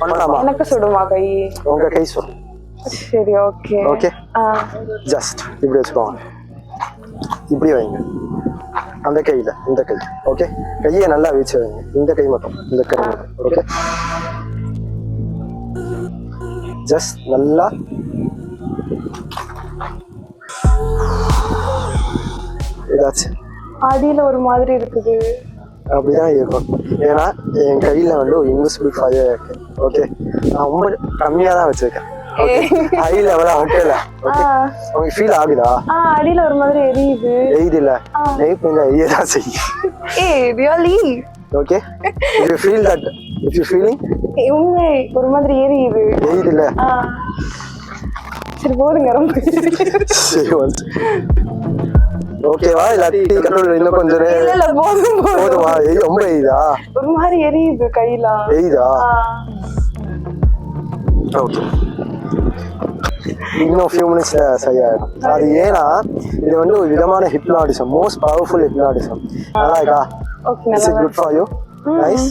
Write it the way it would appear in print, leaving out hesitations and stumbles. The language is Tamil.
பண்ணலாமா? எனக்கு சுடுமா கை? உங்க கை சுடும். சரி ஓகே. ஓகே ஜஸ்ட் இப்படி வச்சுக்கோங்க. இப்படி வைங்க அந்த கையில, இந்த கை. ஓகே கையை நல்லா வச்சு வைங்க. இந்த கை மட்டும், இந்த கை மட்டும். ஓகே ஜஸ்ட் நல்லா ஏதாச்சும் அடியில ஒரு மாதிரி இருக்குது. அப்படிதான் இருக்கும். ஏன்னா என் கையில வந்து ஒரு இன்விசிபிள் ஃபயர் இருக்கு. ஓகே நான் ரொம்ப கம்மியா தான் வச்சிருக்கேன். ஹை லெவலா வைக்கல. ஓகே உங்களுக்கு ஃபீல் ஆகுதா? அடியில ஒரு மாதிரி எரியுது. எரியுது இல்ல, நெருப்பு இந்த எரியதான் செய்யும். Really? Okay if you feel that, if you feeling உண்மை ஒரு மாதிரி எரியுது. எரியுது இல்ல? சரி போதுங்க ரொம்ப. சரி வந்து ஓகேவா? எல்லாத்தையும் கண்ட்ரோல் இன்னும் கொஞ்சம் இல்ல போதும் போதுமா? ரொம்ப எரியுதா? ஒரு மாதிரி எரியுது கையில. எரியுதா? ஓகே இன்னும் ஃபியூ மினிட்ஸ்ல சரியாயிடும். அது ஏன்னா இது வந்து ஒரு விதமான ஹிப்னாட்டிசம், மோஸ்ட் பவர்ஃபுல் ஹிப்னாட்டிசம். நல்லா இருக்கா? Okay it's good for you. Nice.